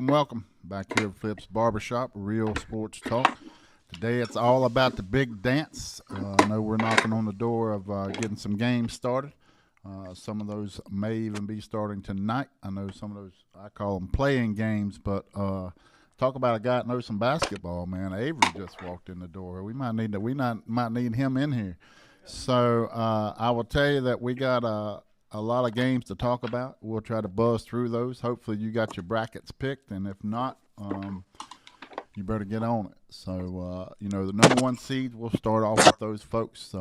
welcome back here at Flip's Barbershop, real sports talk. Today it's all about the big dance. I know we're knocking on the door of getting some games started. Some of those may even be starting tonight. I know some of those, I call them playing games, but talk about a guy that knows some basketball, man. Avery just walked in the door. Might need him in here. So I will tell you that we got a lot of games to talk about. We'll try to buzz through those. Hopefully you got your brackets picked, and if not, you better get on it. So, the number one seed, we'll start off with those folks.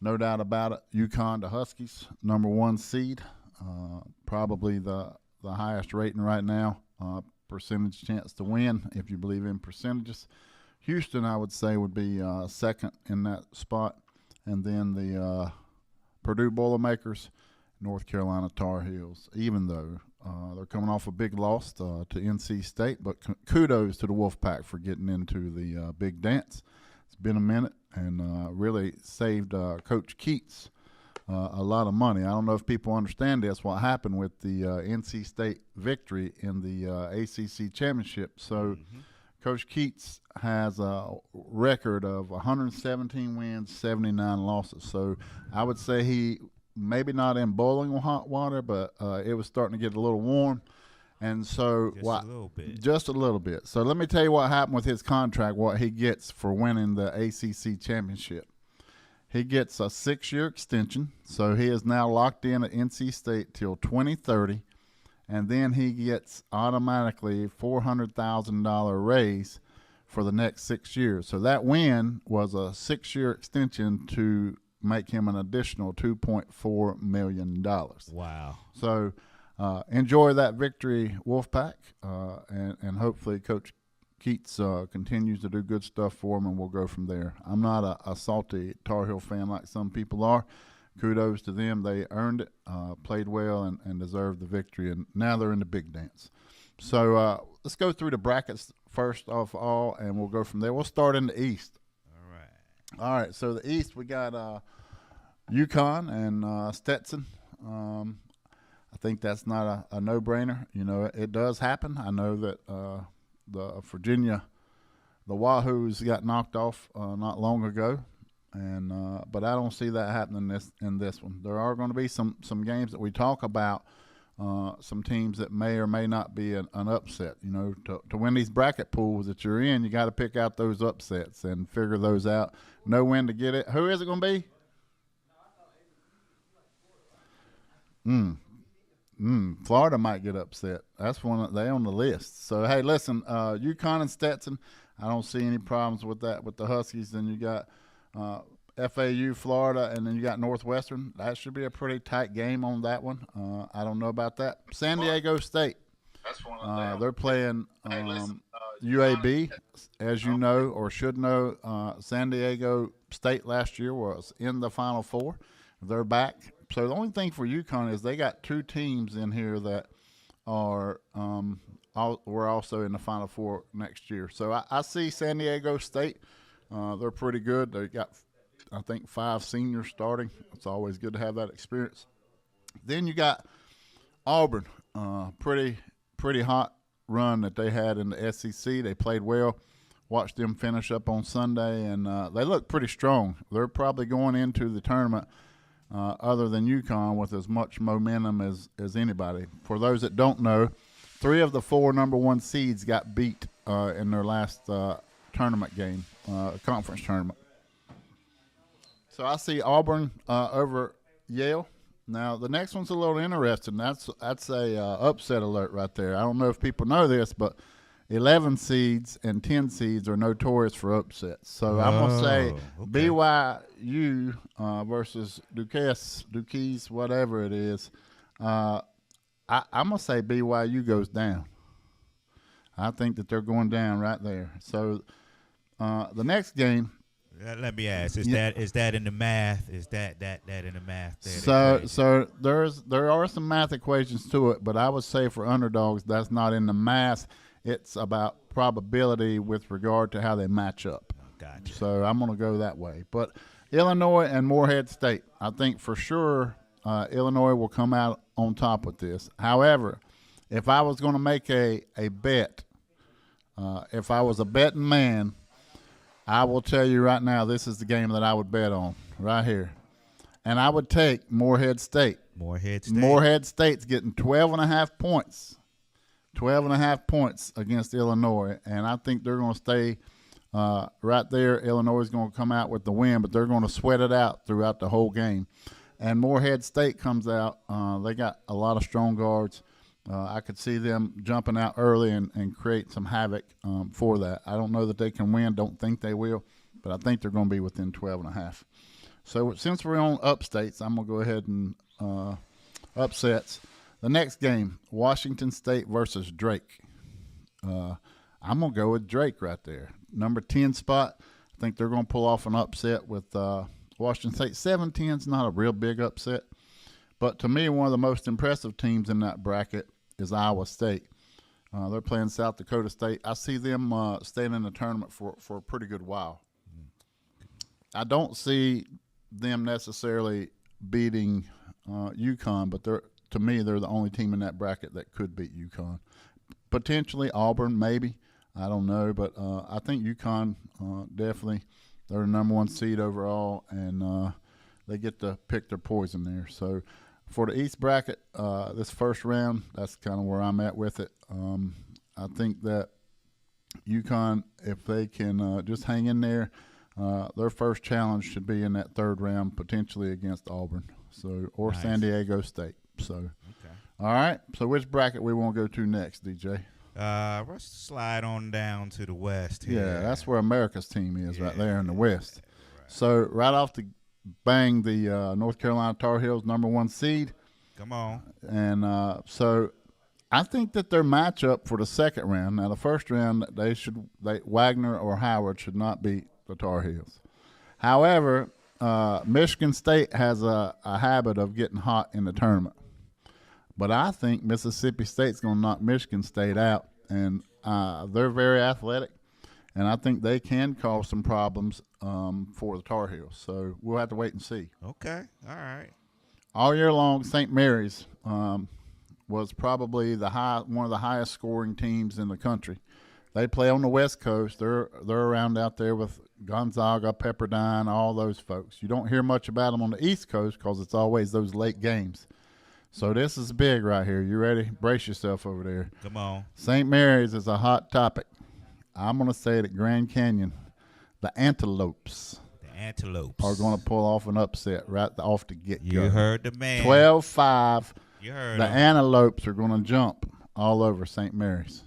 No doubt about it, UConn, the Huskies, number one seed, probably the highest rating right now, percentage chance to win if you believe in percentages. Houston, I would say, would be second in that spot, and then the Purdue Boilermakers, North Carolina Tar Heels, even though they're coming off a big loss to NC State. But kudos to the Wolfpack for getting into the big dance. It's been a minute and really saved Coach Keats a lot of money. I don't know if people understand this, what happened with the NC State victory in the ACC championship. So Coach Keats has a record of 117 wins, 79 losses. So I would say he maybe not in boiling hot water, but it was starting to get a little warm. And so just a little bit. So let me tell you what happened with his contract, what he gets for winning the ACC championship. He gets a 6-year extension, so he is now locked in at NC State till 2030. And then he gets automatically $400,000 raise for the next 6 years. So that win was a 6-year extension to make him an additional $2.4 million. Wow. So enjoy that victory, Wolfpack, and hopefully Coach Keats continues to do good stuff for him, and we'll go from there. I'm not a salty Tar Heel fan like some people are. Kudos to them. They earned it, played well, and deserved the victory, and now they're in the big dance. So let's go through the brackets first of all, and we'll go from there. We'll start in the East. All right, so the East, we got UConn and Stetson. I think that's not a no-brainer. It does happen. I know that the Virginia, the Wahoos got knocked off not long ago. But I don't see that happening in this one. There are going to be some games that we talk about, some teams that may or may not be an upset. To win these bracket pools that you're in, you got to pick out those upsets and figure those out. Know when to get it. Who is it going to be? Florida might get upset. That's they on the list. So hey, listen, UConn and Stetson, I don't see any problems with that with the Huskies. Then you got FAU, Florida, and then you got Northwestern. That should be a pretty tight game on that one. I don't know about that. San Diego State. That's one of them. They're playing UAB, as you know or should know. San Diego State last year was in the Final Four. They're back. So the only thing for UConn is they got two teams in here that are we're also in the Final Four next year. So I see San Diego State. They're pretty good. They got, I think, 5 seniors starting. It's always good to have that experience. Then you got Auburn, pretty hot run that they had in the SEC. They played well. Watched them finish up on Sunday, and they look pretty strong. They're probably going into the tournament, other than UConn, with as much momentum as anybody. For those that don't know, 3 of the 4 number 1 seeds got beat in their last tournament game, conference tournament. So I see Auburn over Yale. Now the next one's a little interesting. That's a upset alert right there. I don't know if people know this, but 11 seeds and 10 seeds are notorious for upsets. So I'm gonna say BYU versus Duquesne, whatever it is. I'm gonna say BYU goes down. I think that they're going down right there. So the next game. Let me ask: Is that in the math? Is that in the math? So there are some math equations to it, but I would say for underdogs, that's not in the math. It's about probability with regard to how they match up. Gotcha. So I'm going to go that way. But Illinois and Morehead State, I think for sure Illinois will come out on top with this. However, If I was going to make a bet, if I was a betting man, I will tell you right now, this is the game that I would bet on right here. And I would take Morehead State. Morehead State. Morehead State's getting 12.5 points. 12.5 points against Illinois. And I think they're going to stay right there. Illinois is going to come out with the win, but they're going to sweat it out throughout the whole game. And Morehead State comes out. They got a lot of strong guards. I could see them jumping out early and create some havoc for that. I don't know that they can win. Don't think they will. But I think they're going to be within 12.5. So since we're on upstates, I'm going to go ahead and upsets. The next game, Washington State versus Drake. I'm going to go with Drake right there. Number 10 spot. I think they're going to pull off an upset with Washington State. 7-10 is not a real big upset. But to me, one of the most impressive teams in that bracket is Iowa State. They're playing South Dakota State. I see them staying in the tournament for a pretty good while. I don't see them necessarily beating UConn, but to me, they're the only team in that bracket that could beat UConn. Potentially Auburn, maybe. I don't know, but I think UConn definitely, they're the number 1 seed overall, and they get to pick their poison there. So for the East bracket, this first round, that's kind of where I'm at with it. I think that UConn, if they can just hang in there, their first challenge should be in that third round, potentially against Auburn, or nice. San Diego State. So, okay. All right. So which bracket we want to go to next, DJ? Let's slide on down to the West here. Yeah, that's where America's team is, right there in the West. Right. So right off the bang, the North Carolina Tar Heels, number 1 seed. Come on. And so I think that their matchup for the second round. Now the first round, Wagner or Howard should not beat the Tar Heels. However, Michigan State has a habit of getting hot in the tournament. But I think Mississippi State's going to knock Michigan State out, and they're very athletic, and I think they can cause some problems for the Tar Heels. So we'll have to wait and see. Okay, all right. All year long, St. Mary's was probably one of the highest scoring teams in the country. They play on the West Coast. They're around out there with Gonzaga, Pepperdine, all those folks. You don't hear much about them on the East Coast because it's always those late games. So this is big right here. You ready? Brace yourself over there. Come on. St. Mary's is a hot topic. I'm going to say that Grand Canyon, the Antelopes. The Antelopes. Are going to pull off an upset right off the get-go. You heard the man. 12-5. You heard the him. Antelopes are going to jump all over St. Mary's.